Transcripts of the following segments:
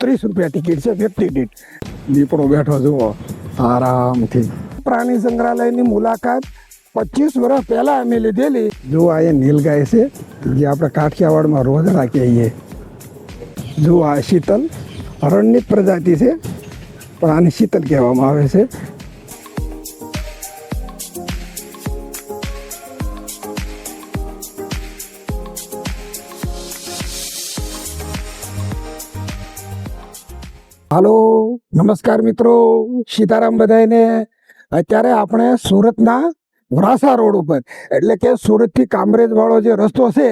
₹30 ticket છે વ્યક્તિ દીઠ. દીપડો બેઠો જુઓ આરામથી. પ્રાણી સંગ્રહાલયની મુલાકાત 25 વર્ષ પહેલા અમે લીધેલી. જો આ નીલગાય છે જે આપણે કાઠિયાવાડમાં રોજડા કહીએ. જો આ શીતલ હરણની પ્રજાતિ છે પણ આને શીતલ કહેવામાં આવે છે. હાલો નમસ્કાર મિત્રો, સીતારામ બધાને. અત્યારે આપણે સુરતના વરાસા રોડ ઉપર એટલે કે સુરતથી કામરેજ વાળો જે રસ્તો છે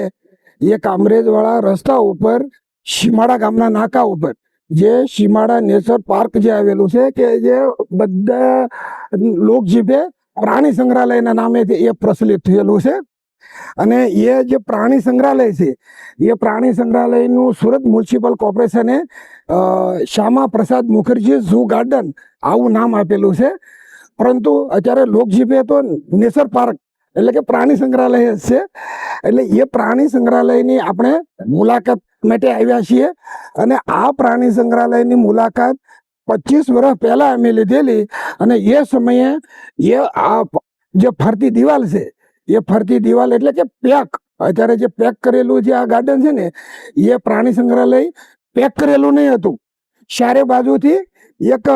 એ કામરેજ વાળા રસ્તા ઉપર સીમાડા ગામના નાકા ઉપર જે સીમાડા નેચર પાર્ક જે આવેલું છે કે જે બધા લોકજીભે પ્રાણી સંગ્રહાલયના નામેથી એ પ્રચલિત થયેલું છે. અને એ જે પ્રાણી સંગ્રહાલય છે એ પ્રાણી સંગ્રહાલયનું Surat municipal કોર્પોરેશને Shyama Prasad Mukherjee zoo garden આવું નામ આપેલું છે. પરંતુ અત્યારે લોકજીભે તો નેચર પાર્ક એટલે કે પ્રાણી સંગ્રહાલય છે. એટલે એ પ્રાણી સંગ્રહાલયની આપણે મુલાકાત માટે આવ્યા છીએ. અને આ પ્રાણી સંગ્રહાલયની મુલાકાત 25 વર્ષ પહેલા અમે લીધેલી. અને એ સમયે એ આ જે ફરતી દિવાલ છે એ ફરતી દિવાલ એટલે કે પેક, અત્યારે જે પેક કરેલું જે આ ગાર્ડન છે ને એ પ્રાણી સંગ્રહાલય પેક કરેલું નહીં હતું. ચારે બાજુથી એક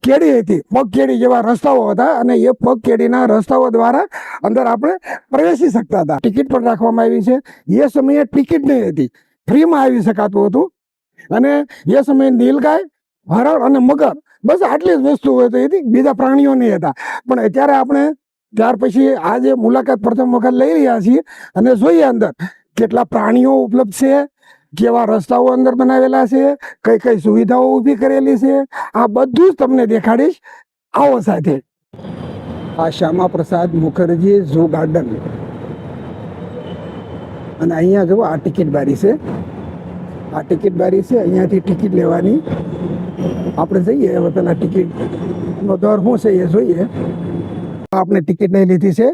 કેડી હતી, પગ કેડી જેવા રસ્તાઓ હતા અને એ પગ કેડીના રસ્તાઓ દ્વારા અંદર આપણે પ્રવેશી શકતા હતા. ટિકિટ પણ રાખવામાં આવી છે. એ સમયે ટિકિટ નહીં હતી, ફ્રીમાં આવી શકાતું હતું. અને એ સમયે નીલગાય, હરણ અને મગર બસ આટલી જ વસ્તુઓ હતી, બીજા પ્રાણીઓ નહીં હતા. પણ અત્યારે આપણે ત્યાર પછી આ જે મુલાકાત પ્રથમ વખત લઈ રહ્યા છીએ અને જોઈએ અંદર કેટલા પ્રાણીઓ ઉપલબ્ધ છે, કેવા રસ્તાઓ અંદર બનાવેલા છે, કઈ કઈ સુવિધાઓ ઊભી કરેલી છે, આ બધું જ તમને દેખાડીશ. આવો સાથે. આ શ્યામા પ્રસાદ મુખર્જી ઝૂ ગાર્ડન અને અહીંયા જુઓ આ ટિકિટ બારી છે. આ ટિકિટ બારી છે, અહીંયાથી ટિકિટ લેવાની. આપણે જઈએ હવે પેલા ટિકિટનો દર શું છે એ જોઈએ. આપણે ટિકિટ નહીં લીધી છે.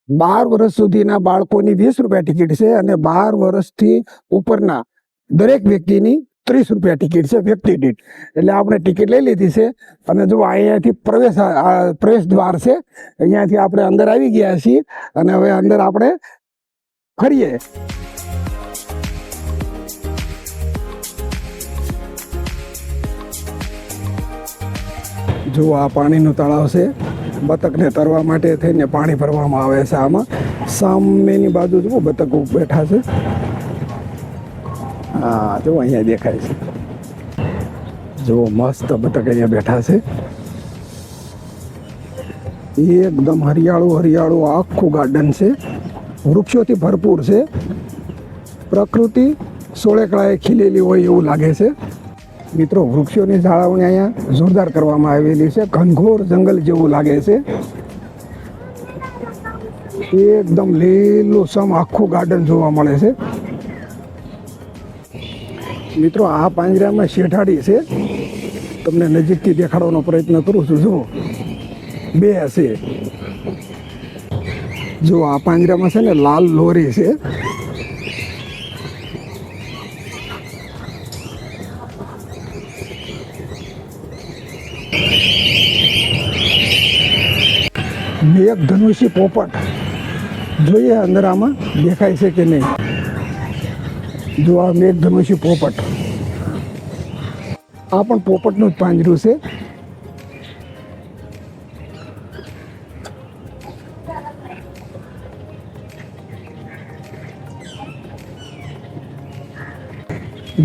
12 વર્ષ સુધીના બાળકોની ₹20 ટિકિટ છે અને 12 વર્ષથી ઉપરના દરેક વ્યક્તિની ₹30 ટિકિટ છે વ્યક્તિ દીઠ. એટલે આપણે ટિકિટ લઈ લીધી છે. અને જો અહીંયાથી પ્રવેશ દ્વાર છે, અહીંયાથી આપણે અંદર આવી ગયા છીએ અને હવે અંદર આપણે ફરીએ. જો આ પાણીનું તળાવ છે, બતકને તરવા માટે થઈને પાણી ભરવામાં આવે છે. આમાં સામેની બાજુ જુઓ બતકો બેઠા છે. હા જો અહીંયા દેખાય છે, જુઓ મસ્ત બતક અહીંયા બેઠા છે. એકદમ હરિયાળું આખું ગાર્ડન છે, વૃક્ષોથી ભરપૂર છે. પ્રકૃતિ સોળેકળાએ ખીલેલી હોય એવું લાગે છે. મિત્રો, વૃક્ષોની જાળવણી અહીંયા જોરદાર કરવામાં આવેલી છે. ઘનઘોર જંગલ જેવું લાગે છે. એકદમ લીલુંછમ આખું ગાર્ડન જોવા મળે છે. મિત્રો, આ પાંજરામાં શેઠાડી છે, તમને નજીકથી દેખાડવાનો પ્રયત્ન કરું છું. જુઓ 2 હશે. જો આ પાંજરામાં છે ને લાલ લોરી છે. મેઘધનુષી પોપટ જોઈએ અંદર આમાં દેખાય છે કે નહીં. જો આ મેઘધનુષી પોપટ, આ પણ પોપટનું જ પાંજરું છે.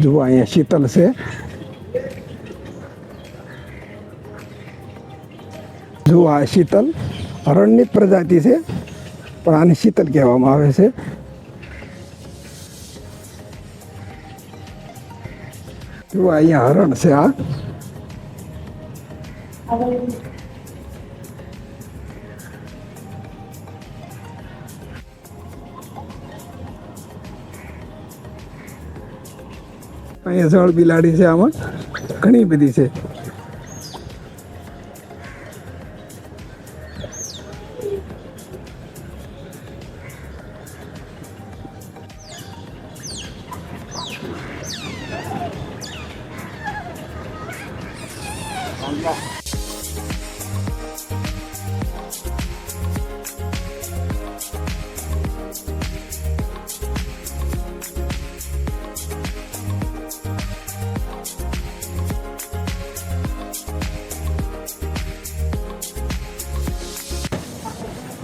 જો અહીંયા શીતલ છે. જો આ શીતલ હરણની પ્રજાતિ છે પણ આને શીતલ કહેવામાં આવે છે. જો અહીંયા હરણ છે. આ અહીંયા જળ બિલાડી છે. આમાં ઘણી બધી છે.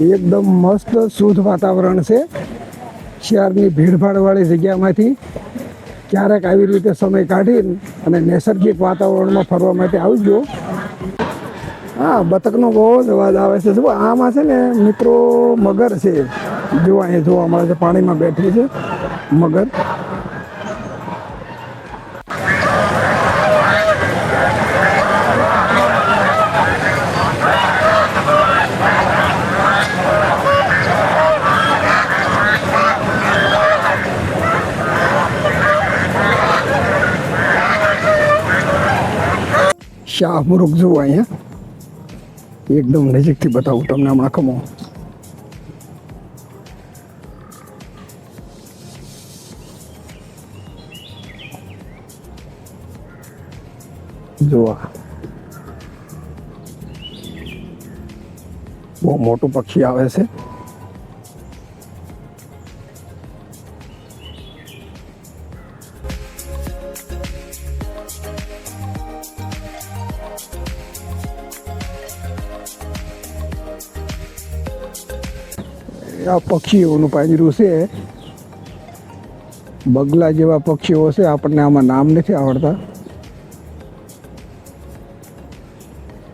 એકદમ મસ્ત શુદ્ધ વાતાવરણ છે. શહેરની ભીડભાડવાળી જગ્યામાંથી ક્યારેક આવી રીતે સમય કાઢીને અને નૈસર્ગિક વાતાવરણમાં ફરવા માટે આવજો. હા, બતકનો બહુ જ અવાજ આવે છે. જો આમાં છે ને મિત્રો મગર છે, જો અહીંયા જોવા મળે છે, પાણીમાં બેઠી છે મગર. શાહમૃગ જુઓ અહીંયા, એકદમ નજીકથી બતાવું તમને હમણાં. ખમો જુઓ, બહુ મોટું પક્ષી આવે છે. આ પક્ષીઓનું પાંજરું છે. બગલા જેવા પક્ષીઓ છે, આપણને આમાં નામ નથી આવડતા.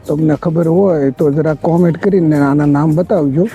તમને ખબર હોય તો જરા કોમેન્ટ કરીને આના નામ બતાવજો.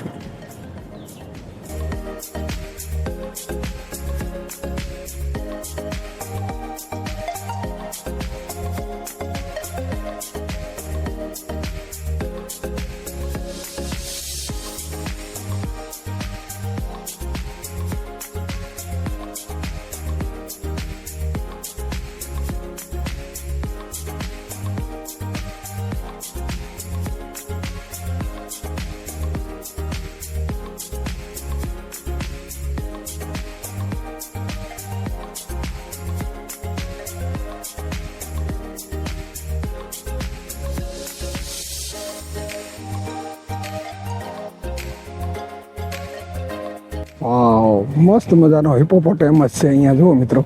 વાવ, મસ્ત મજાનો હિપોપોટેમસ છે અહીંયા. જુઓ મિત્રો,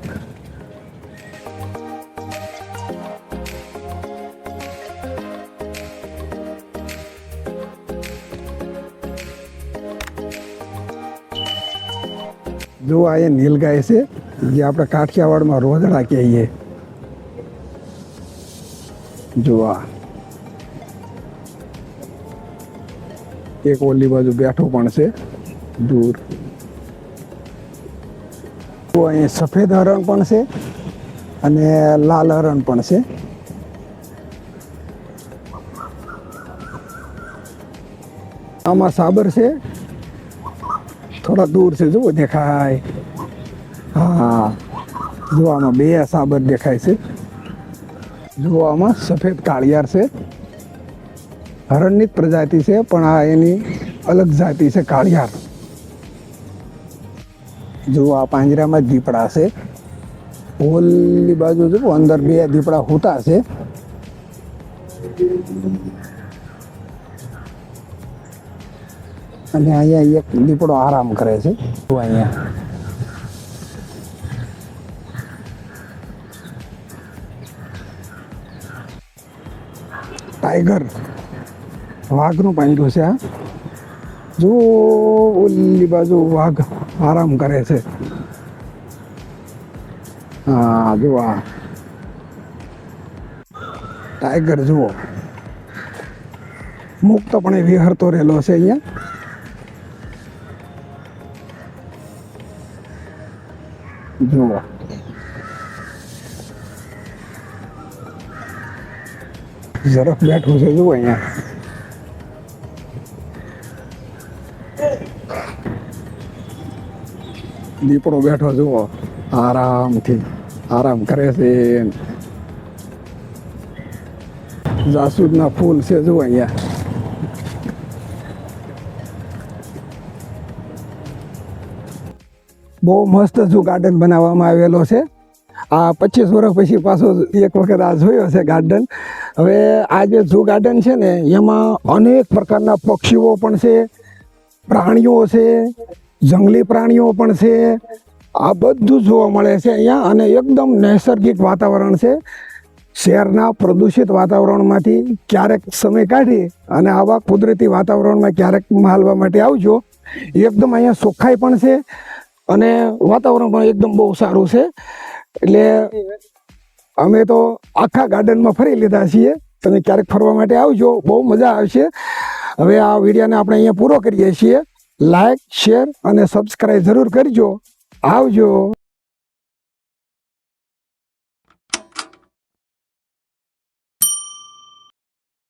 જો આ નીલગાય છે, જે આપણે કાઠિયાવાડમાં રોજડા કહીએ. જો આ એક ઓલી બાજુ બેઠો પણ છે દૂર. તો અહીં સફેદ હરણ પણ છે અને લાલ હરણ પણ છે. આમાં સાબર છે, થોડા દૂર છે, જુઓ દેખાય. હા, જો આમાં બે સાબર દેખાય છે. જુઓ આમાં સફેદ કાળિયાર છે. હરણની જ પ્રજાતિ છે, પણ આ એની અલગ જાતિ છે, કાળિયાર. જુઓ આ પાંજરામાં જ દીપડા છે. ઓલી બાજુ જુઓ, અંદર બે દીપડા હોતા છે. અને અહીંયા એક દીપડો આરામ કરે છે. અહીંયા ટાઈગર, વાઘનું પાંજરું છે. આ જો ઓલી બાજુ વાઘ આરામ કરે છે. હા, જો આ ટાઈગર જુઓ મુક્તપણે વિહરતો રહેલો છે અહીંયા. જુઓ ઝરફ બેઠું છે. જુઓ અહીંયા દીપડો બેઠો, જુઓ આરામથી આરામ કરે છે. જાસૂદના ફૂલ છે. જુઓ અહીંયા બહુ મસ્ત જો ગાર્ડન બનાવવામાં આવેલો છે. આ 25 વર્ષ પછી પાછો એક વખત આ જોયો છે ગાર્ડન. હવે આ જે ઝૂ ગાર્ડન છે ને એમાં અનેક પ્રકારના પક્ષીઓ પણ છે, પ્રાણીઓ છે, જંગલી પ્રાણીઓ પણ છે. આ બધું જોવા મળે છે અહીંયા, અને એકદમ નૈસર્ગિક વાતાવરણ છે. શહેરના પ્રદૂષિત વાતાવરણમાંથી ક્યારેક સમય કાઢી અને આવા કુદરતી વાતાવરણમાં ક્યારેક હાલવા માટે આવજો. એકદમ અહીંયા ચોખ્ખાઈ પણ છે અને વાતાવરણ પણ એકદમ બહુ સારું છે. એટલે અમે તો આખા ગાર્ડનમાં ફરી લીધા છીએ. તમે ક્યારેક ફરવા માટે આવજો, બહુ મજા આવશે. હવે આ વિડીયોને આપણે અહીંયા પૂરો કરીએ છીએ. લાઈક, શેર અને સબસ્ક્રાઈબ જરૂર કરજો. આવજો.